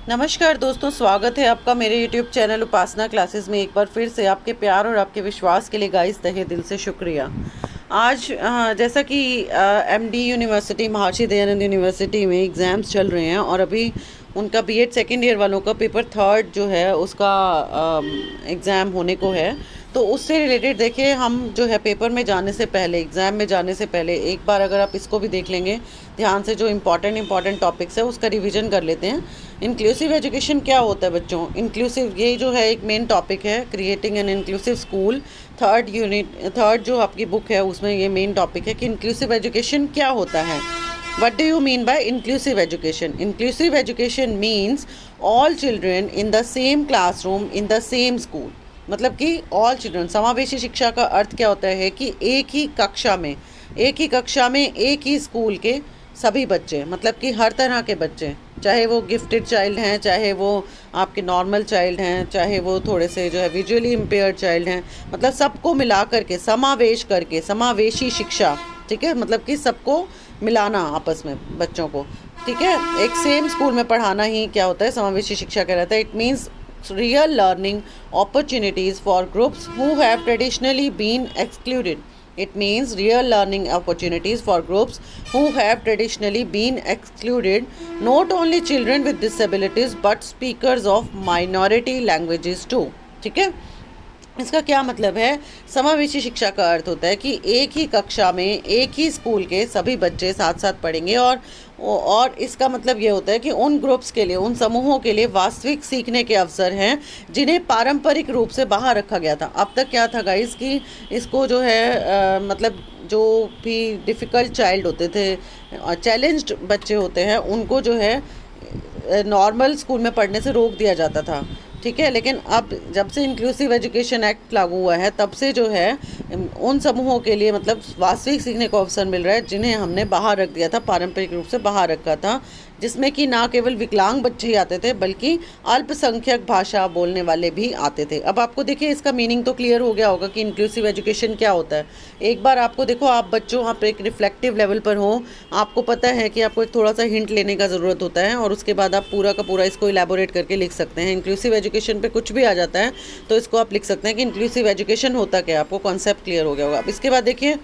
नमस्कार दोस्तों, स्वागत है आपका मेरे YouTube चैनल उपासना क्लासेस में। एक बार फिर से आपके प्यार और आपके विश्वास के लिए गाइस तहे दिल से शुक्रिया। आज जैसा कि MD university, Maharshi Dayanand university में एग्ज़ाम्स चल रहे हैं और अभी उनका B.Ed सेकेंड ईयर वालों का पेपर थर्ड जो है उसका एग्ज़ाम होने को है। तो उससे रिलेटेड देखिए, हम जो है पेपर में जाने से पहले, एग्ज़ाम में जाने से पहले एक बार अगर आप इसको भी देख लेंगे ध्यान से, जो इम्पॉर्टेंट टॉपिक्स है उसका रिवीजन कर लेते हैं। इंक्लूसिव एजुकेशन क्या होता है बच्चों? इंक्लूसिव, ये जो है एक मेन टॉपिक है, creating an inclusive school. Third जो आपकी बुक है उसमें ये मेन टॉपिक है कि इंक्लूसिव एजुकेशन क्या होता है। What do you mean by inclusive education? Inclusive education means all children in the same classroom in the same school. मतलब कि all children, समावेशी शिक्षा का अर्थ क्या होता है कि एक ही कक्षा में एक ही स्कूल के सभी बच्चे, मतलब कि हर तरह के बच्चे, चाहे वो गिफ्टेड चाइल्ड हैं, चाहे वो आपके नॉर्मल चाइल्ड हैं, चाहे वो थोड़े से जो है विजुअली इम्पेयर्ड चाइल्ड हैं, मतलब सबको मिला करके समावेशी शिक्षा, ठीक है, मतलब कि सबको मिलाना आपस में बच्चों को, ठीक है, एक सेम स्कूल में पढ़ाना ही क्या होता है, समावेशी शिक्षा कहलाता है। It means real learning opportunities for groups who have traditionally been excluded. It means real learning opportunities for groups who have traditionally been excluded, not only children with disabilities but speakers of minority languages too. ठीक है, इसका क्या मतलब है? समावेशी शिक्षा का अर्थ होता है कि एक ही कक्षा में एक ही स्कूल के सभी बच्चे साथ साथ पढ़ेंगे और इसका मतलब ये होता है कि उन ग्रुप्स के लिए, उन समूहों के लिए वास्तविक सीखने के अवसर हैं जिन्हें पारंपरिक रूप से बाहर रखा गया था। अब तक क्या था गाइस कि इसको जो है मतलब जो भी डिफ़िकल्ट चाइल्ड होते थे, चैलेंज्ड बच्चे होते हैं, उनको जो है नॉर्मल स्कूल में पढ़ने से रोक दिया जाता था, ठीक है। लेकिन अब जब से इंक्लूसिव एजुकेशन एक्ट लागू हुआ है तब से जो है उन समूहों के लिए मतलब वास्तविक सीखने को अवसर मिल रहा है जिन्हें हमने बाहर रख दिया था, पारंपरिक रूप से बाहर रखा था, जिसमें कि ना केवल विकलांग बच्चे ही आते थे बल्कि अल्पसंख्यक भाषा बोलने वाले भी आते थे। अब आपको देखिए इसका मीनिंग तो क्लियर हो गया होगा कि इंक्लूसिव एजुकेशन क्या होता है। एक बार आपको देखो, आप बच्चों, आप एक रिफ्लेक्टिव लेवल पर हो, आपको पता है कि आपको एक थोड़ा सा हिंट लेने का ज़रूरत होता है और उसके बाद आप पूरा का पूरा इसको इलेबोरेट करके लिख सकते हैं। इंक्लूसिव एजुकेशन पे कुछ भी आ जाता है तो इसको आप लिख सकते हैं कि इंक्लूसिव एजुकेशन होता क्या है, आपको कॉन्सेप्ट क्लियर हो गया होगा। अब इसके बाद देखिए,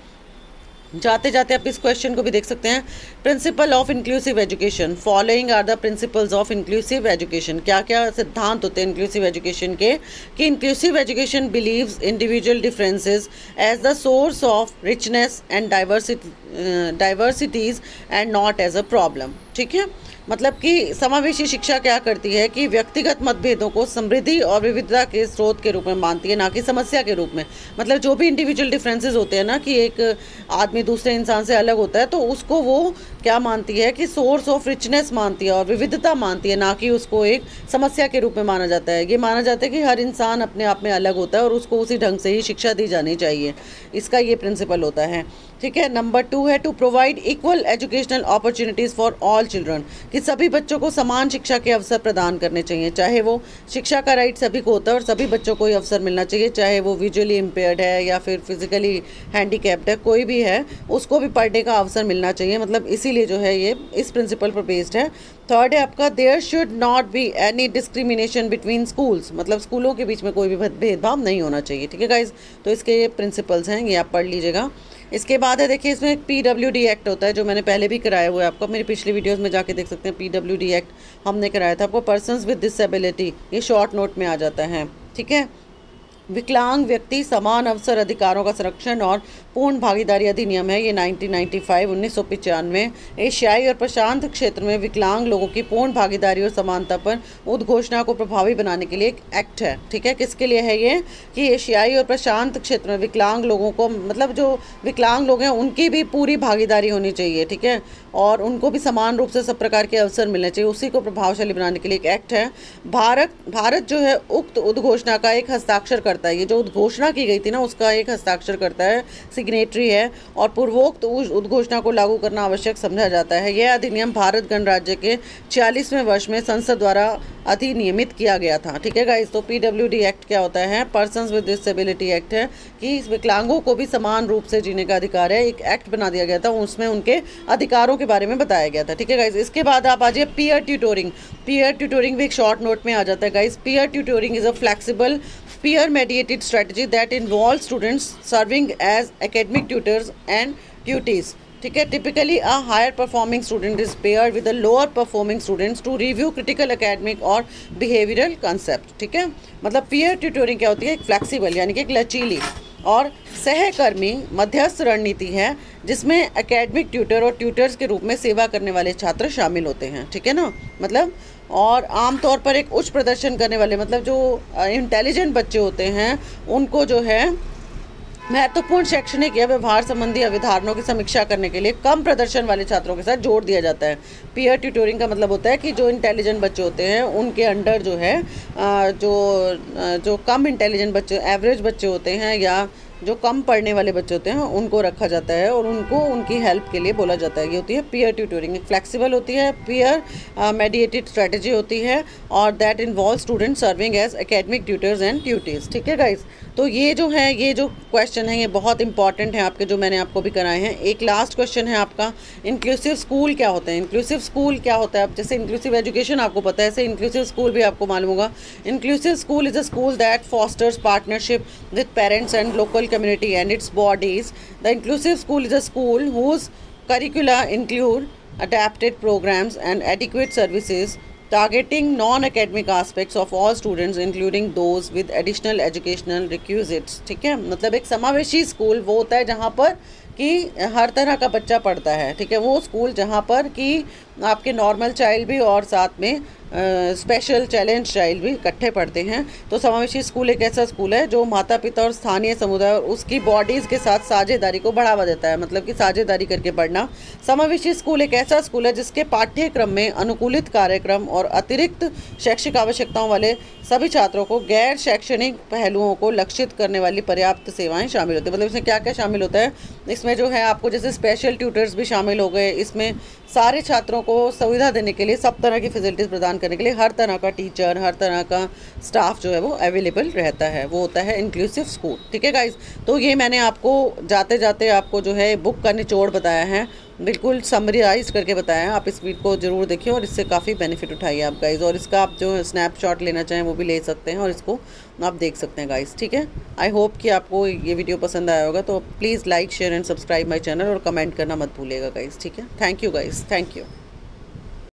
जाते जाते आप इस क्वेश्चन को भी देख सकते हैं। Principle of inclusive education, following are the principles of inclusive education. क्या क्या सिद्धांत होते हैं इंक्लूसिव एजुकेशन के? कि inclusive education believes individual differences as the source of richness and diversities and not as a problem, ठीक है। मतलब कि समावेशी शिक्षा क्या करती है कि व्यक्तिगत मतभेदों को समृद्धि और विविधता के स्रोत के रूप में मानती है, ना कि समस्या के रूप में। मतलब जो भी इंडिविजुअल डिफरेंसेस होते हैं ना, कि एक आदमी दूसरे इंसान से अलग होता है, तो उसको वो क्या मानती है कि सोर्स ऑफ रिचनेस मानती है और विविधता मानती है, ना कि उसको एक समस्या के रूप में माना जाता है। ये माना जाता है कि हर इंसान अपने आप में अलग होता है और उसको उसी ढंग से ही शिक्षा दी जानी चाहिए। इसका ये प्रिंसिपल होता है, ठीक है। नंबर 2 है to provide equal educational opportunities for all children, कि सभी बच्चों को समान शिक्षा के अवसर प्रदान करने चाहिए। चाहे वो शिक्षा का राइट सभी को होता है और सभी बच्चों को ही अवसर मिलना चाहिए, चाहे वो विजुअली इम्पेयर्ड है या फिर फिजिकली हैंडीकैप्ड है, कोई भी है, उसको भी पढ़ने का अवसर मिलना चाहिए। मतलब इसीलिए जो है ये इस प्रिंसिपल पर बेस्ड है। थर्ड है आपका, there should not be any discrimination between schools, मतलब स्कूलों के बीच में कोई भी भेदभाव नहीं होना चाहिए, ठीक है गाइज। तो इसके ये प्रिंसिपल्स हैं, ये आप पढ़ लीजिएगा। इसके बाद है देखिए, इसमें एक PWD एक्ट होता है जो मैंने पहले भी कराया हुआ है आपको, मेरी पिछली वीडियोस में जाके देख सकते हैं। PWD एक्ट हमने कराया था आपको, पर्सन्स विद डिसेबिलिटी, ये शॉर्ट नोट में आ जाता है, ठीक है। विकलांग व्यक्ति समान अवसर अधिकारों का संरक्षण और पूर्ण भागीदारी अधिनियम है, ये 1995 एशियाई और प्रशांत क्षेत्र में विकलांग लोगों की पूर्ण भागीदारी और समानता पर उद्घोषणा को प्रभावी बनाने के लिए एक एक्ट है, ठीक है। किसके लिए है ये? कि एशियाई और प्रशांत क्षेत्र में विकलांग लोगों को, मतलब जो विकलांग लोग हैं उनकी भी पूरी भागीदारी होनी चाहिए, ठीक है, और उनको भी समान रूप से सब प्रकार के अवसर मिलने चाहिए, उसी को प्रभावशाली बनाने के लिए एक एक्ट है। भारत जो है उक्त उद्घोषणा का एक हस्ताक्षर करता करता है, ये जो उद्घोषणा की गई थी ना उसका एक हस्ताक्षर करता है, सिग्नेटरी है, और पूर्वोक्त उद्घोषणा को लागू करना आवश्यक समझा जाता है। यह अधिनियम भारत गणराज्य के 46वें वर्ष में संसद द्वारा अधिनियमित किया गया था। ठीक है गाइस, तो PWD एक्ट क्या होता है? पर्सन्स विद डिसेबिलिटी एक्ट है कि विकलांगों को भी समान रूप से जीने का अधिकार है। एक एक्ट बना दिया गया था, उसमें उनके अधिकारों के बारे में बताया गया था। ठीक है गाइस, इसके बाद आप आ जाइए पीयर ट्यूटोरिंग। पीयर ट्यूटोरिंग भी एक शॉर्ट नोट में आ जाता है guys. Peer tutoring is a flexible peer mediated strategy that involves students serving as academic tutors and tutees। ठीक है, typically a higher performing student is paired with the lower performing students to review critical academic और behavioural concept. ठीक है, मतलब peer tutoring क्या होती है? एक फ्लेक्सिबल यानी कि एक लचीली और सहकर्मी मध्यस्थ रणनीति है जिसमें एकेडमिक ट्यूटर और ट्यूटर्स के रूप में सेवा करने वाले छात्र शामिल होते हैं। ठीक है ना, मतलब और आमतौर पर एक उच्च प्रदर्शन करने वाले, मतलब जो इंटेलिजेंट बच्चे होते हैं उनको जो है महत्वपूर्ण शैक्षणिक या व्यवहार संबंधी अवधारणाओं की समीक्षा करने के लिए कम प्रदर्शन वाले छात्रों के साथ जोड़ दिया जाता है। पीयर ट्यूटोरिंग का मतलब होता है कि जो इंटेलिजेंट बच्चे होते हैं उनके अंडर जो है जो कम इंटेलिजेंट बच्चे, एवरेज बच्चे होते हैं या जो कम पढ़ने वाले बच्चे होते हैं उनको रखा जाता है और उनको उनकी हेल्प के लिए बोला जाता है। ये होती है पीयर ट्यूटोरिंग। एक फ्लेक्सिबल होती है, पीयर मेडिएटेड स्ट्रेटजी होती है और that involve student serving as academic tutors and tutees. ठीक है गाइस, तो ये जो क्वेश्चन है ये बहुत इंपॉर्टेंट है आपके, जो मैंने आपको भी कराए हैं। एक लास्ट क्वेश्चन है आपका, इंक्लूसिव स्कूल क्या होता है? इंक्लूसिव स्कूल क्या होता है? अब जैसे इंक्लूसिव एजुकेशन आपको पता है, ऐसे इंक्लूसिव स्कूल भी आपको मालूम होगा। Inclusive school is a school that fosters partnership with parents and local community and its bodies. The inclusive school is a school whose curricula include adapted programs and adequate services targeting non-academic aspects of all students including those with additional educational requisites। ठीक है, मतलब एक समावेशी school वो होता है जहाँ पर कि हर तरह का बच्चा पढ़ता है। ठीक है, वो स्कूल जहाँ पर कि आपके नॉर्मल चाइल्ड भी और साथ में स्पेशल चैलेंज चाइल्ड भी इकट्ठे पढ़ते हैं। तो समावेशी स्कूल एक ऐसा स्कूल है जो माता पिता और स्थानीय समुदाय और उसकी बॉडीज़ के साथ साझेदारी को बढ़ावा देता है, मतलब कि साझेदारी करके पढ़ना। समावेशी स्कूल एक ऐसा स्कूल है जिसके पाठ्यक्रम में अनुकूलित कार्यक्रम और अतिरिक्त शैक्षिक आवश्यकताओं वाले सभी छात्रों को गैर शैक्षणिक पहलुओं को लक्षित करने वाली पर्याप्त सेवाएं शामिल होती है। मतलब इसमें क्या क्या शामिल होता है? इसमें जो है आपको जैसे स्पेशल ट्यूटर्स भी शामिल हो गए, इसमें सारे छात्रों को सुविधा देने के लिए, सब तरह की फैसिलिटीज़ प्रदान करने के लिए हर तरह का टीचर, हर तरह का स्टाफ जो है वो अवेलेबल रहता है। वो होता है इंक्लूसिव स्कूल। ठीक है गाइज, तो ये मैंने आपको जाते जाते आपको जो है बुक का निचोड़ बताया है, बिल्कुल समराइज करके बताया है। आप इस वीडियो को ज़रूर देखिए और इससे काफ़ी बेनिफिट उठाइए आप गाइज़, और इसका आप जो स्नैपशॉट लेना चाहें वो भी ले सकते हैं और इसको आप देख सकते हैं गाइज़। ठीक है, आई होप कि आपको ये वीडियो पसंद आया होगा, तो please like share and subscribe my channel और कमेंट करना मत भूलिएगा गाइज़। ठीक है, thank you guys, thank you.